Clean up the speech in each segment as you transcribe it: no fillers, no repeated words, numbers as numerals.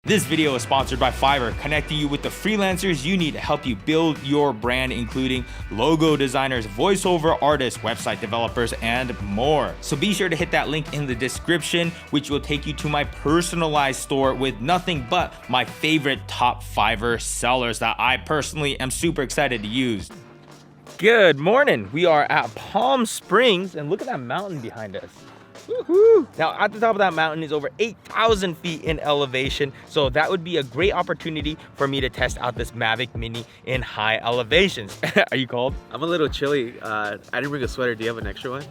This video is sponsored by Fiverr, connecting you with the freelancers you need to help you build your brand, including logo designers, voiceover artists, website developers, and more. So be sure to hit that link in the description, which will take you to my personalized store with nothing but my favorite top Fiverr sellers that I personally am super excited to use. Good morning. We are at Palm Springs, and look at that mountain behind us. Woohoo! Now at the top of that mountain is over 8,000 feet in elevation, so that would be a great opportunity for me to test out this Mavic Mini in high elevations. Are you cold? I'm a little chilly. I didn't bring a sweater. Do you have an extra one?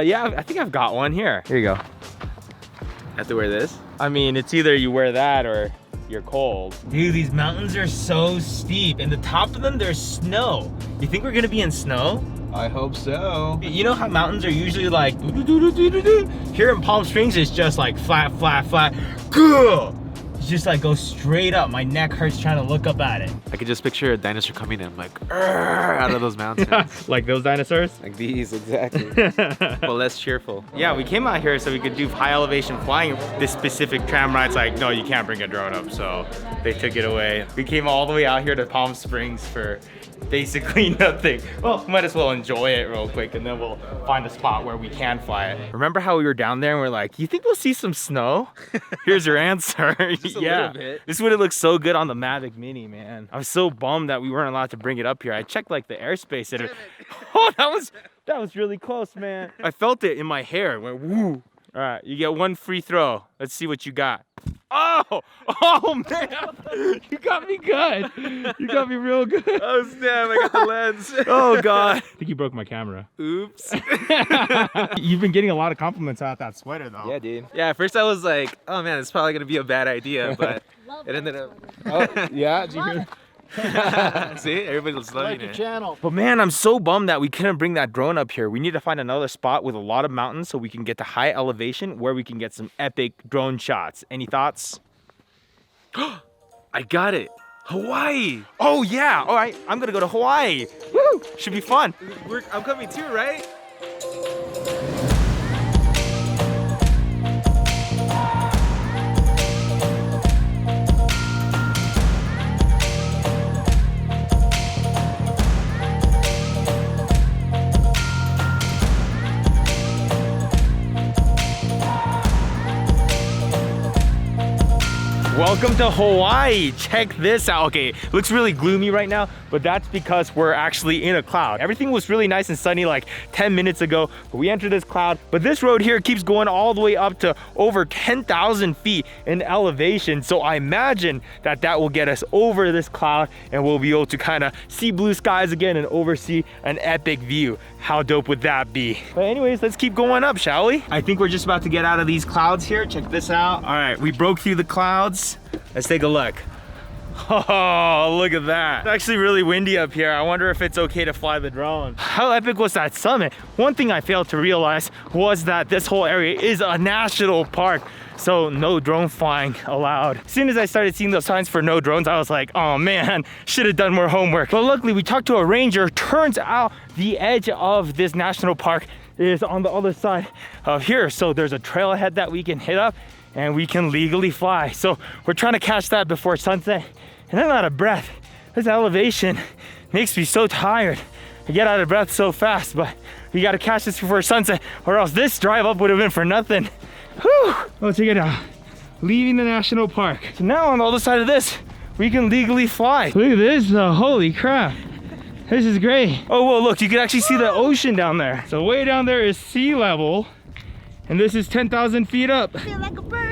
Yeah, I think I've got one here. Here you go. I have to wear this? I mean, it's either you wear that or you're cold. Dude, these mountains are so steep, and the top of them there's snow. You think we're gonna be in snow? I hope so. You know how mountains are usually like here in Palm Springs it's just like flat, flat, flat. It's just like go straight up. My neck hurts trying to look up at it. I could just picture a dinosaur coming in like out of those mountains. Like those dinosaurs? Like these, exactly. But less cheerful. Yeah, we came out here so we could do high elevation flying. This specific tram ride's like, no, you can't bring a drone up, so they took it away. We came all the way out here to Palm Springs for basically nothing. Well, might as well enjoy it real quick, and then we'll find a spot where we can fly it. Remember how we were down there and we're like, you think we'll see some snow? Here's your answer. Yeah, this would have looked so good on the Mavic Mini, man. I was so bummed that we weren't allowed to bring it up here. I checked like the airspace at it. Oh, that was really close, man. I felt it in my hair. It went woo. All right, you get one free throw. Let's see what you got. Oh man, you got me good. You got me real good. Oh snap, I got the lens. Oh god. I think you broke my camera. Oops. You've been getting a lot of compliments about that sweater though. Yeah, dude. Yeah, at first I was like, oh man, it's probably gonna be a bad idea, but it ended up. Oh, yeah, did you hear? See, everybody's loving it. Channel. But man, I'm so bummed that we couldn't bring that drone up here. We need to find another spot with a lot of mountains so we can get to high elevation where we can get some epic drone shots. Any thoughts? I got it. Hawaii. Oh yeah, all right, I'm gonna go to Hawaii. Woo, should be fun. I'm coming too, right? Welcome to Hawaii. Check this out. Okay, looks really gloomy right now, but that's because we're actually in a cloud. Everything was really nice and sunny like 10 minutes ago, but we entered this cloud. But this road here keeps going all the way up to over 10,000 feet in elevation. So I imagine that that will get us over this cloud and we'll be able to kind of see blue skies again and oversee an epic view. How dope would that be? But anyways, let's keep going up, shall we? I think we're just about to get out of these clouds here. Check this out. All right, we broke through the clouds. Let's take a look. Oh, look at that. It's actually really windy up here. I wonder if it's okay to fly the drone. How epic was that summit? One thing I failed to realize was that this whole area is a national park, so no drone flying allowed. As soon as I started seeing those signs for no drones, I was like, oh man, should have done more homework. But luckily we talked to a ranger. Turns out the edge of this national park is on the other side of here. So there's a trailhead that we can hit up and we can legally fly. So we're trying to catch that before sunset. And I'm out of breath. This elevation makes me so tired. I get out of breath so fast, but we gotta catch this before sunset or else this drive up would have been for nothing. Whew. Oh, check it out. Leaving the national park. So now on the other side of this, we can legally fly. Look at this, holy crap. This is great. Oh, whoa, look, you can actually see the ocean down there. So way down there is sea level, and this is 10,000 feet up. I feel like a bird.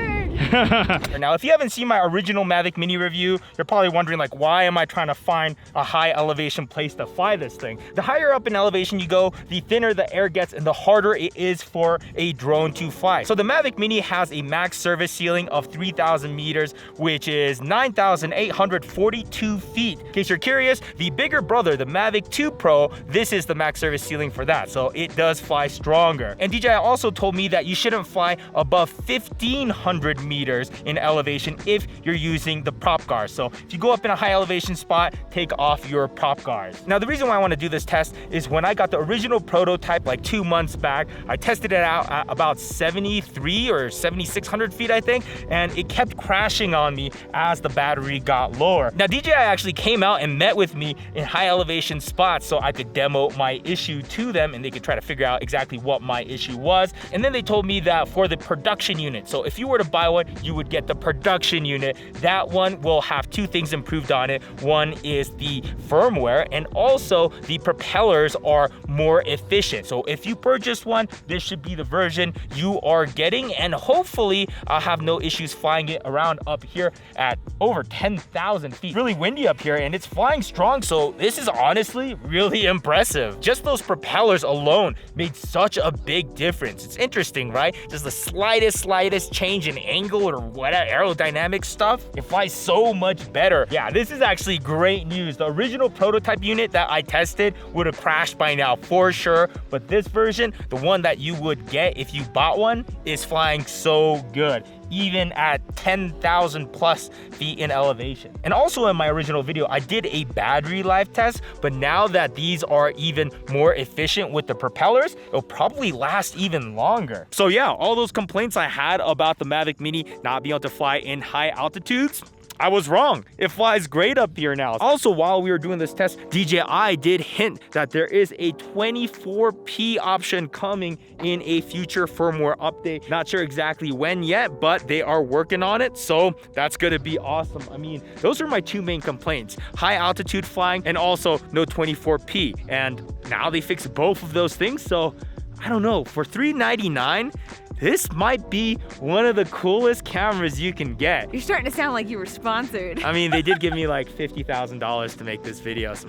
Now, if you haven't seen my original Mavic Mini review, you're probably wondering like, why am I trying to find a high elevation place to fly this thing? The higher up in elevation you go, the thinner the air gets and the harder it is for a drone to fly. So the Mavic Mini has a max service ceiling of 3,000 meters, which is 9,842 feet. In case you're curious, the bigger brother, the Mavic 2 Pro, this is the max service ceiling for that. So it does fly stronger. And DJI also told me that you shouldn't fly above 1,500 meters meters in elevation if you're using the prop guards. So if you go up in a high elevation spot, take off your prop guards. Now the reason why I want to do this test is when I got the original prototype like 2 months back, I tested it out at about 73 or 7,600 feet, I think, and it kept crashing on me as the battery got lower. Now DJI actually came out and met with me in high elevation spots so I could demo my issue to them and they could try to figure out exactly what my issue was. And then they told me that for the production unit, so if you were to buy one, you would get the production unit. That one will have 2 things improved on it. One is the firmware, and also the propellers are more efficient. So if you purchase one, this should be the version you are getting, and hopefully I'll have no issues flying it around up here at over 10,000 feet. Really windy up here and it's flying strong, so this is honestly really impressive. Just those propellers alone made such a big difference. It's interesting, right? Just the slightest change in angle or whatever aerodynamic stuff, it flies so much better. Yeah, this is actually great news. The original prototype unit that I tested would have crashed by now for sure, but this version, the one that you would get if you bought one, is flying so good, even at 10,000 plus feet in elevation. And also in my original video, I did a battery life test, but now that these are even more efficient with the propellers, it'll probably last even longer. So yeah, all those complaints I had about the Mavic Mini not being able to fly in high altitudes, I was wrong. It flies great up here now. Also, while we were doing this test, DJI did hint that there is a 24p option coming in a future firmware update. Not sure exactly when yet, but they are working on it, so that's gonna be awesome. I mean, those are my 2 main complaints: high altitude flying and also no 24p. And now they fixed both of those things, so I don't know, for $399, this might be one of the coolest cameras you can get. You're starting to sound like you were sponsored. I mean, they did give me like $50,000 to make this video. So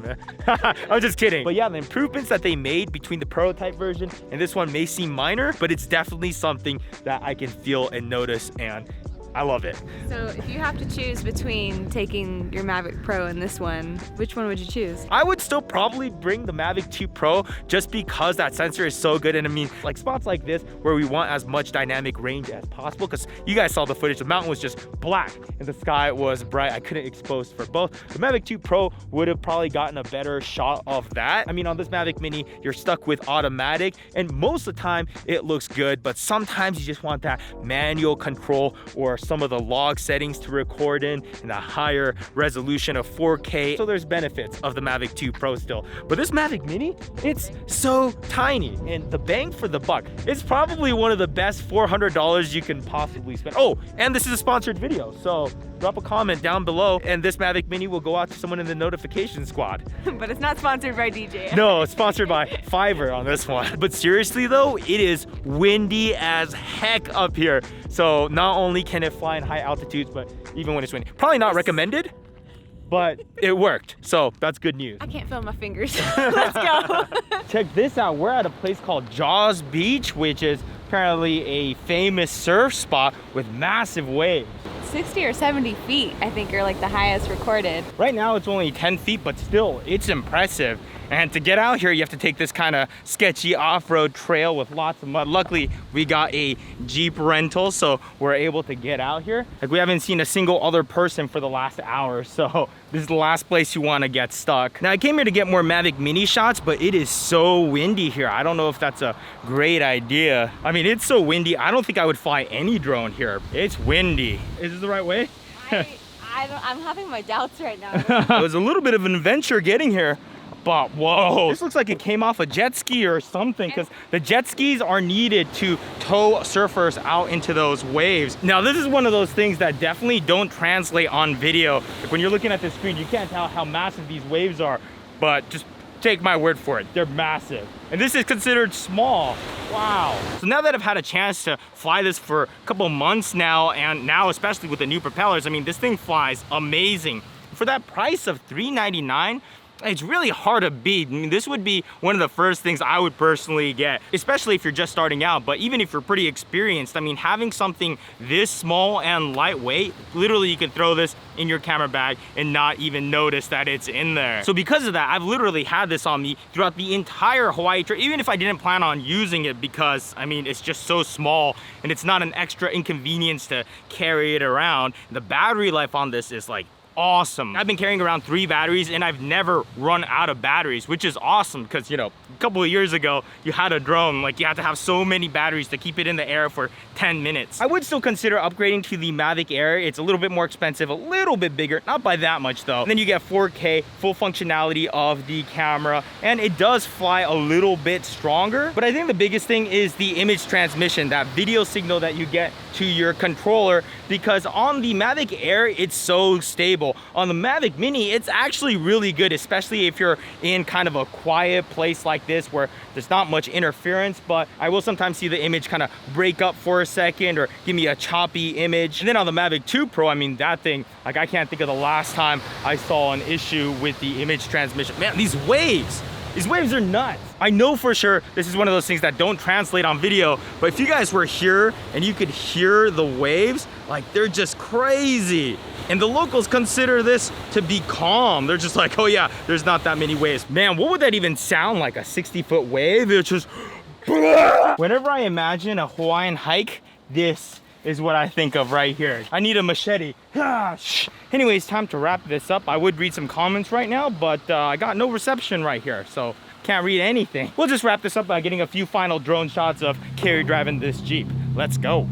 I'm just kidding. But yeah, the improvements that they made between the prototype version and this one may seem minor, but it's definitely something that I can feel and notice, and I love it. So if you have to choose between taking your Mavic Pro and this one, which one would you choose? I would still probably bring the Mavic 2 Pro just because that sensor is so good. And I mean, like spots like this where we want as much dynamic range as possible, because you guys saw the footage, the mountain was just black and the sky was bright. I couldn't expose for both. The Mavic 2 Pro would have probably gotten a better shot of that. I mean, on this Mavic Mini, you're stuck with automatic, and most of the time it looks good, but sometimes you just want that manual control or some of the log settings to record in the higher resolution of 4K. So there's benefits of the Mavic 2 Pro still. But this Mavic Mini, it's so tiny, and the bang for the buck, it's probably one of the best $400 you can possibly spend. Oh, and this is a sponsored video, so drop a comment down below and this Mavic Mini will go out to someone in the notification squad. But it's not sponsored by DJI. No, it's sponsored by Fiverr on this one. But seriously though, it is windy as heck up here. So not only can it fly in high altitudes, but even when it's windy. Probably not recommended, but it worked. So that's good news. I can't feel my fingers. Let's go. Check this out. We're at a place called Jaws Beach, which is apparently a famous surf spot with massive waves. 60 or 70 feet, I think, are like the highest recorded. Right now it's only 10 feet, but still, it's impressive. And to get out here, you have to take this kind of sketchy off-road trail with lots of mud. Luckily, we got a Jeep rental, so we're able to get out here. Like, we haven't seen a single other person for the last hour, so this is the last place you want to get stuck. Now, I came here to get more Mavic Mini shots, but it is so windy here. I don't know if that's a great idea. I mean, it's so windy, I don't think I would fly any drone here. It's windy. Is this the right way? I'm having my doubts right now. It was a little bit of an adventure getting here. But whoa, this looks like it came off a jet ski or something, because the jet skis are needed to tow surfers out into those waves. Now, this is one of those things that definitely don't translate on video. Like, when you're looking at the screen, you can't tell how massive these waves are, but just take my word for it, they're massive. And this is considered small. Wow. So now that I've had a chance to fly this for a couple months now, and now especially with the new propellers, I mean, this thing flies amazing. For that price of $399, it's really hard to beat. I mean, this would be one of the first things I would personally get, especially if you're just starting out. But even if you're pretty experienced, I mean, having something this small and lightweight, literally you can throw this in your camera bag and not even notice that it's in there. So because of that, I've literally had this on me throughout the entire Hawaii trip, even if I didn't plan on using it, because I mean, it's just so small and it's not an extra inconvenience to carry it around. The battery life on this is like awesome. I've been carrying around 3 batteries and I've never run out of batteries, which is awesome because, you know, a couple of years ago, you had a drone, like you had to have so many batteries to keep it in the air for 10 minutes. I would still consider upgrading to the Mavic Air. It's a little bit more expensive, a little bit bigger, not by that much though. And then you get 4K, full functionality of the camera, and it does fly a little bit stronger. But I think the biggest thing is the image transmission, that video signal that you get to your controller, because on the Mavic Air, it's so stable. On the Mavic Mini, it's actually really good, especially if you're in kind of a quiet place like this where there's not much interference, but I will sometimes see the image kind of break up for a second or give me a choppy image. And then on the Mavic 2 Pro, I mean, that thing, like I can't think of the last time I saw an issue with the image transmission. Man, these waves are nuts. I know for sure this is one of those things that don't translate on video, but if you guys were here and you could hear the waves, like they're just crazy. And the locals consider this to be calm. They're just like, oh yeah, there's not that many waves. Man, what would that even sound like? A 60-foot wave? It's just, whenever I imagine a Hawaiian hike, this is what I think of right here. I need a machete. Anyways, time to wrap this up. I would read some comments right now, but I got no reception right here, so can't read anything. We'll just wrap this up by getting a few final drone shots of Carrie driving this Jeep. Let's go.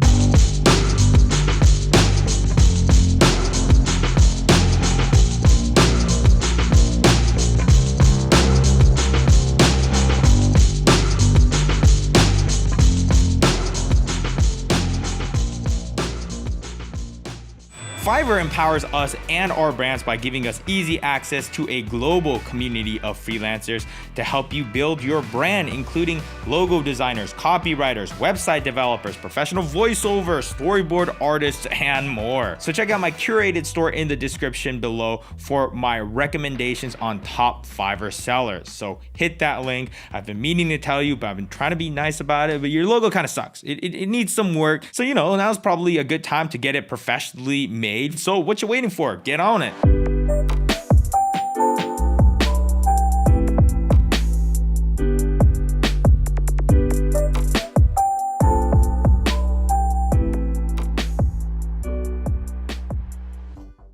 Fiverr empowers us and our brands by giving us easy access to a global community of freelancers to help you build your brand, including logo designers, copywriters, website developers, professional voiceover, storyboard artists, and more. So check out my curated store in the description below for my recommendations on top Fiverr sellers. So hit that link. I've been meaning to tell you, but I've been trying to be nice about it, but your logo kind of sucks. It needs some work. So, you know, now's probably a good time to get it professionally made. So what you waiting for? Get on it.